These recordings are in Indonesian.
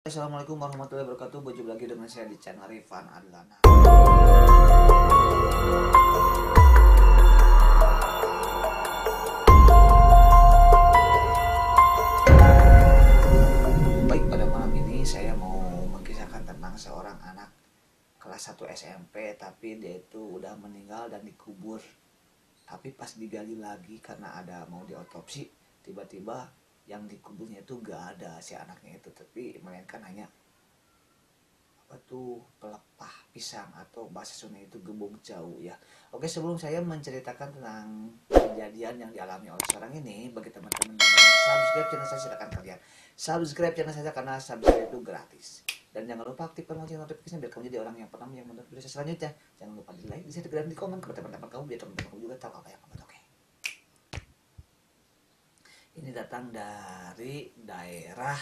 Assalamualaikum warahmatullahi wabarakatuh. Berjumpa lagi dengan saya di channel Rifan Adlana. Baik, pada malam ini saya mau mengisahkan tentang seorang anak kelas 1 SMP, tapi dia itu udah meninggal dan dikubur. Tapi pas digali lagi karena ada mau diotopsi, tiba-tiba yang dikuburnya itu gak ada si anaknya itu, tapi melainkan hanya apa tuh pelepah pisang atau bahasa Sunda itu gebong jauh ya. Oke, sebelum saya menceritakan tentang kejadian yang dialami oleh seorang ini, bagi teman-teman yang subscribe channel saya, silakan kalian subscribe channel saya karena subscribe itu gratis. Dan jangan lupa aktifkan lonceng notifikasinya biar kamu jadi orang yang pertama yang menonton video saya selanjutnya. Jangan lupa di like, di share, dan di komen kepada teman-teman kamu biar teman-teman kamu juga tahu apa yang kamu buat. Oke. Ini datang dari daerah,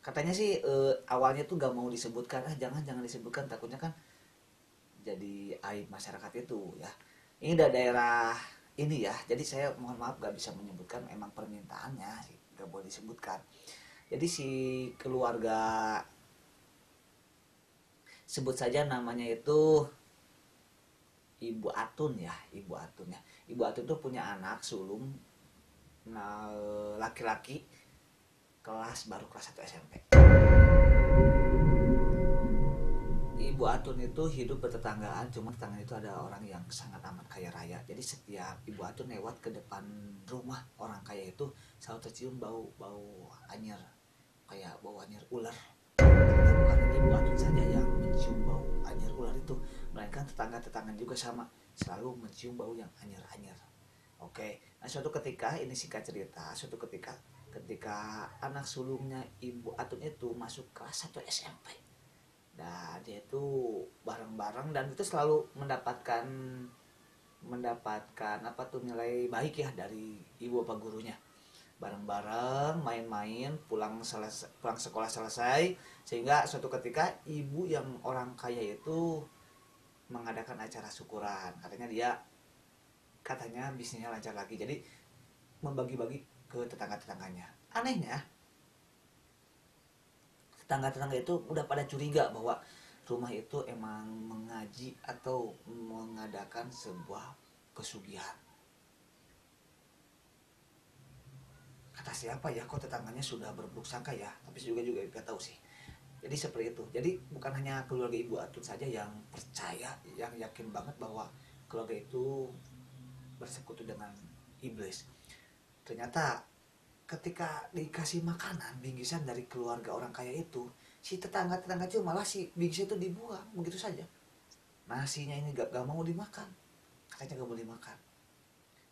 katanya sih awalnya tuh gak mau disebutkan, jangan disebutkan, takutnya kan jadi aib masyarakat itu ya. Ini dari daerah ini ya, jadi saya mohon maaf gak bisa menyebutkan, emang permintaannya sih gak boleh disebutkan. Jadi si keluarga, sebut saja namanya itu Ibu Atun ya, Ibu Atun ya. Ibu Atun tuh punya anak sulung, nah, laki-laki, baru kelas 1 SMP. Ibu Atun itu hidup bertetanggaan, cuma tetangga itu ada orang yang sangat amat kaya raya. Jadi setiap Ibu Atun lewat ke depan rumah orang kaya itu selalu tercium bau anyir, kayak bau anyir ular. Bukan Ibu Atun saja yang mencium bau anyir ular itu, melainkan tetangga-tetangga juga sama, selalu mencium bau yang anyir-anyir. Oke, nah suatu ketika, ini singkat cerita, ketika anak sulungnya Ibu Atun itu masuk kelas 1 SMP. Nah, dia itu bareng-bareng dan itu selalu mendapatkan apa tuh nilai baik ya dari ibu apa gurunya. Bareng-bareng main-main, pulang sekolah selesai, sehingga suatu ketika ibu yang orang kaya itu mengadakan acara syukuran. Katanya bisnisnya lancar lagi. Jadi membagi-bagi ke tetangga-tetangganya. Anehnya, tetangga-tetangga itu udah pada curiga bahwa rumah itu emang mengaji atau mengadakan sebuah pesugihan. Kata siapa ya, kok tetangganya sudah berburuk sangka ya, tapi juga gak tahu sih. Jadi seperti itu. Jadi bukan hanya keluarga Ibu Atun saja yang percaya, yang yakin banget bahwa keluarga itu bersekutu dengan iblis. Ternyata ketika dikasih makanan bingkisan dari keluarga orang kaya itu, si tetangga-tetangga itu malah si bingkisan itu dibuang begitu saja. Nasinya ini gak mau dimakan, katanya gak boleh dimakan.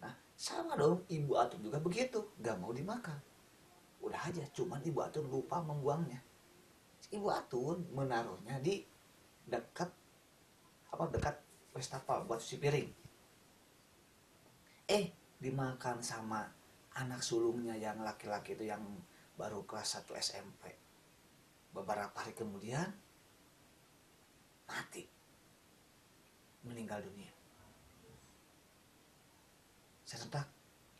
Nah sama dong, Ibu Atun juga begitu, gak mau dimakan. Udah aja, cuman Ibu Atun lupa membuangnya. Ibu Atun menaruhnya di dekat dekat wastafel buat cuci piring. Dimakan sama anak sulungnya yang laki-laki itu yang baru kelas 1 SMP. Beberapa hari kemudian mati, meninggal dunia. Serentak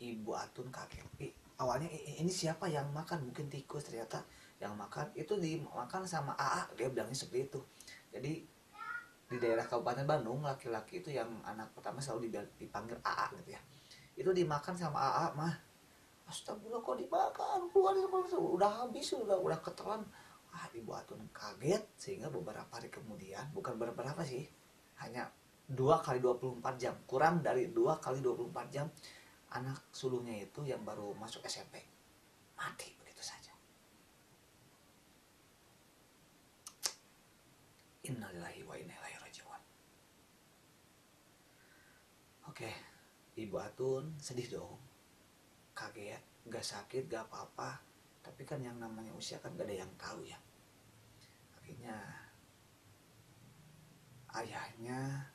Ibu Atun kaget. Awalnya ini siapa yang makan? Mungkin tikus. Ternyata yang makan itu dimakan sama AA. Dia bilangnya seperti itu. Jadi di daerah Kabupaten Bandung, laki-laki itu yang anak pertama selalu dipanggil AA gitu ya. Itu dimakan sama AA mah. Astagfirullah, kok dimakan, keluar udah habis, udah ketelan. Ibu Atun kaget, sehingga beberapa hari kemudian, bukan beberapa sih, hanya 2 kali 24 jam, kurang dari 2 kali 24 jam, anak sulungnya itu yang baru masuk SMP mati begitu saja. Innalillahi wa inna ilaihi raji'un. Oke, Ibu Atun sedih dong, kaget, gak sakit, gak apa-apa. Tapi kan yang namanya usia kan gak ada yang tahu ya. Akhirnya ayahnya,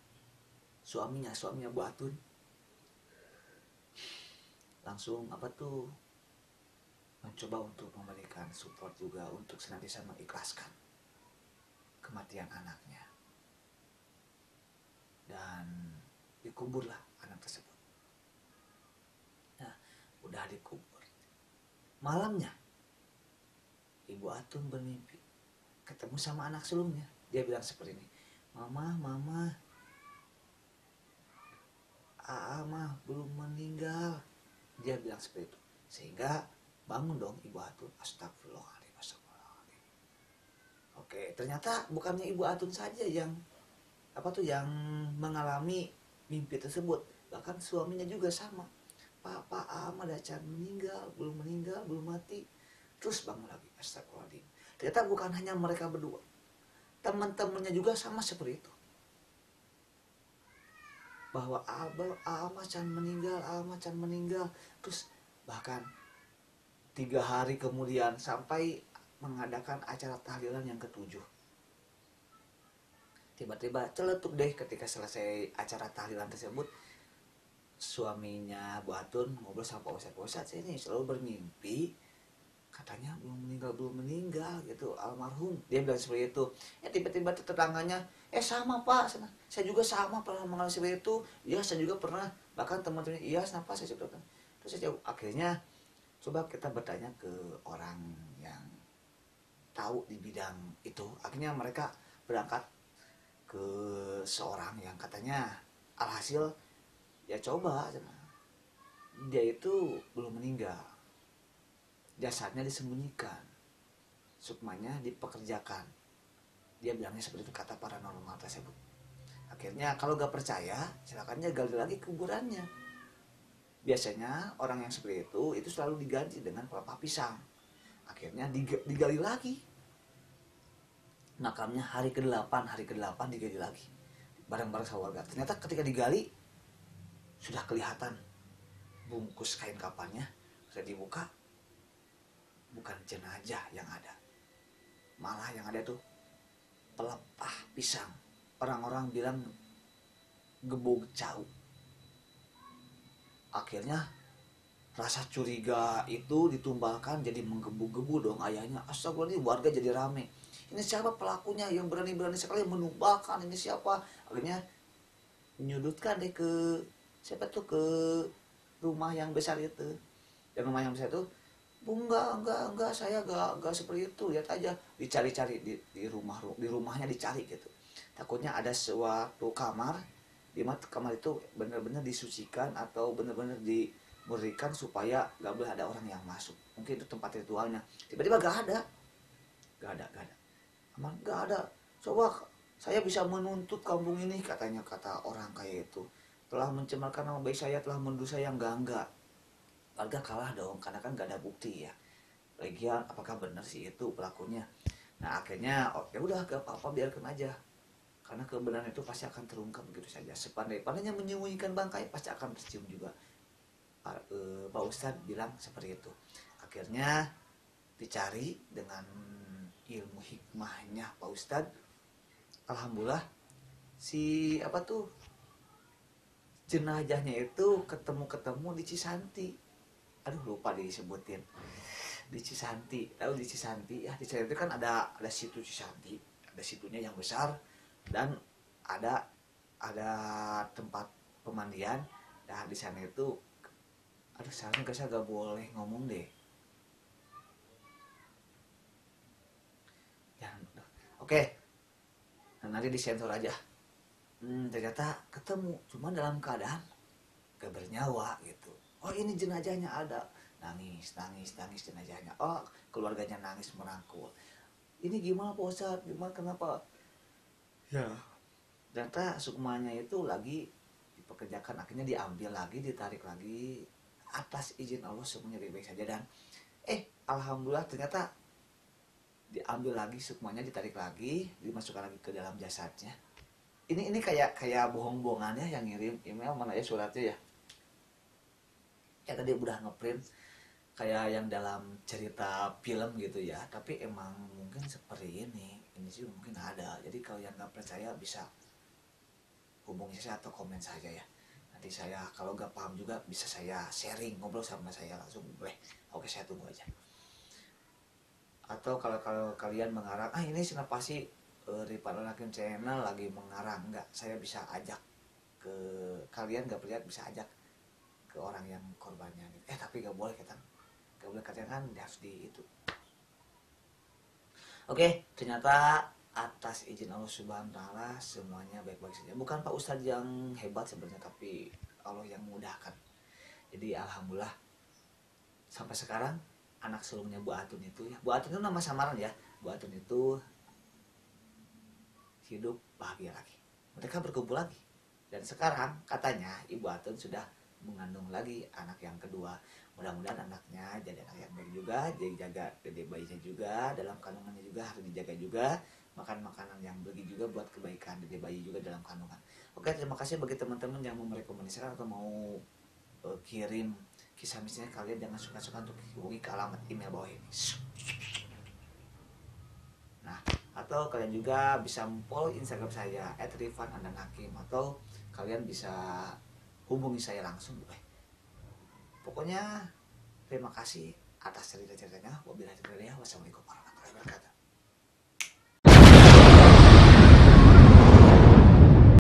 suaminya Bu Atun langsung mencoba untuk memberikan support juga untuk senantiasa mengikhlaskan kematian anaknya. Dan dikuburlah anak tersebut. Nah, udah dikubur. Malamnya Ibu Atun bermimpi ketemu sama anak sulungnya, dia bilang seperti ini, mama Aa mah belum meninggal, dia bilang seperti itu. Sehingga bangun dong Ibu Atun, astagfirullahaladzim, astagfirullahaladzim. Oke, ternyata bukannya Ibu Atun saja yang yang mengalami mimpi tersebut, bahkan suaminya juga sama. Pak Ama Dacan meninggal, belum mati. Terus bangun lagi, astagfirullahaladzim. Ternyata bukan hanya mereka berdua, teman-temannya juga sama seperti itu, bahwa Ama Can meninggal. Terus bahkan 3 hari kemudian sampai mengadakan acara tahlilan yang ketujuh. Tiba-tiba celetuk deh ketika selesai acara tahlilan tersebut, suaminya Bu Atun ngobrol sama Pak Ustadz, saya ini selalu bermimpi katanya belum meninggal gitu almarhum, dia bilang seperti itu. Ya tiba-tiba tetangganya, sama Pak, saya juga sama pernah mengalami seperti itu. Iya saya juga pernah, bahkan teman-teman, iya kenapa saya juga. Terus saya akhirnya coba kita bertanya ke orang yang tahu di bidang itu. Akhirnya mereka berangkat ke seorang yang katanya alhasil ya coba dia itu belum meninggal, jasadnya disembunyikan, sukmanya dipekerjakan, dia bilangnya seperti itu kata paranormal tersebut. Akhirnya kalau gak percaya silakan aja gali lagi kuburannya. Biasanya orang yang seperti itu selalu diganti dengan pelepah pisang. Akhirnya digali lagi makamnya, hari ke-8 digali lagi bareng-bareng sama warga. Ternyata ketika digali sudah kelihatan bungkus kain kafannya, sudah dibuka, bukan jenazah yang ada, malah yang ada tuh pelepah pisang. Orang-orang bilang gebog cau. Akhirnya rasa curiga itu ditumbalkan jadi menggebu-gebu dong ayahnya. Astagfirullahaladzim, warga jadi rame. Ini siapa pelakunya yang berani-berani sekali menumbalkan, ini siapa? Akhirnya menyudutkan deh ke siapa tuh, ke rumah yang besar itu. Dan rumah yang besar itu, enggak, saya enggak seperti itu. Lihat aja, dicari-cari di rumahnya dicari gitu. Takutnya ada suatu kamar di mana kamar itu benar-benar disucikan atau benar-benar diberikan supaya gak boleh ada orang yang masuk. Mungkin itu tempat ritualnya. Tiba-tiba gak ada. Aman, gak ada. Coba saya bisa menuntut kampung ini, katanya, kata orang kayak itu. Telah mencemarkan nama baik saya, telah menuduh saya. Enggak. Warga kalah dong, karena kan gak ada bukti ya. Lagian apakah benar sih itu pelakunya? Nah akhirnya ya udah gak apa-apa, biarkan aja. Karena kebenaran itu pasti akan terungkap begitu saja. Sepandai-pandainya menyembunyikan bangkai pasti akan tercium juga. Pak Ustadz bilang seperti itu. Akhirnya dicari dengan ilmu hikmahnya Pak Ustadz. Alhamdulillah si jenazahnya itu ketemu di Cisanti. Aduh lupa disebutin. Di Cisanti, tahu di Cisanti ya? Di Cisanti kan ada situ Cisanti, ada situnya yang besar, dan ada tempat pemandian. Nah di sana itu, aduh sekarang saya gak boleh ngomong deh. Jangan. Oke. Nah, nanti disensor aja. Ternyata ketemu, cuma dalam keadaan gak bernyawa gitu. Oh ini jenazahnya ada. Nangis jenazahnya. Oh keluarganya nangis merangkul. Ini gimana Pak Ustadz? Gimana, kenapa? Ya. Ternyata sukmanya itu lagi dipekerjakan. Akhirnya diambil lagi, ditarik lagi. Atas izin Allah semuanya baik-baik saja. Dan alhamdulillah ternyata diambil lagi sukmanya, ditarik lagi, dimasukkan lagi ke dalam jasadnya. Ini kayak bohong-bohongannya yang ngirim email, mana ya suratnya ya. Ya tadi udah ngeprint kayak yang dalam cerita film gitu ya, tapi emang mungkin seperti ini sih mungkin ada. Jadi kalau yang nggak percaya bisa hubungi saya atau komen saja ya. Nanti saya kalau nggak paham juga bisa saya sharing, ngobrol sama saya langsung boleh. Oke, saya tunggu aja. Atau kalau kalian mengarang, ini kenapa sih Ripan Hakim channel lagi mengarang, enggak, saya bisa ajak ke kalian, nggak percaya bisa ajak ke orang yang korbannya tapi nggak boleh katanya kan harus di itu. Oke, ternyata atas izin Allah Subhanahu wa taala semuanya baik-baik saja. Bukan Pak Ustadz yang hebat sebenarnya, tapi Allah yang memudahkan. Jadi alhamdulillah sampai sekarang anak sulungnya Bu Atun itu ya. Bu Atun itu nama samaran ya. Bu Atun itu hidup bahagia lagi. Mereka berkumpul lagi. Dan sekarang katanya Ibu Atun sudah mengandung lagi anak yang kedua. Mudah-mudahan anaknya jadi anak yang baik juga, jadi jaga gede bayinya juga, dalam kandungannya juga harus dijaga juga, makan makanan yang bergizi juga buat kebaikan dede bayi juga dalam kandungan. Oke, terima kasih bagi teman-teman yang mau merekomendasikan atau mau kirim kisah mistisnya kalian, jangan suka-suka untuk hubungi ke alamat email bawah ini. Nah, atau kalian juga bisa follow Instagram saya @rifan_hakim atau kalian bisa hubungi saya langsung. Pokoknya terima kasih atas cerita-ceritanya. Wabillahi taufiq. Wassalamualaikum warahmatullahi wabarakatuh.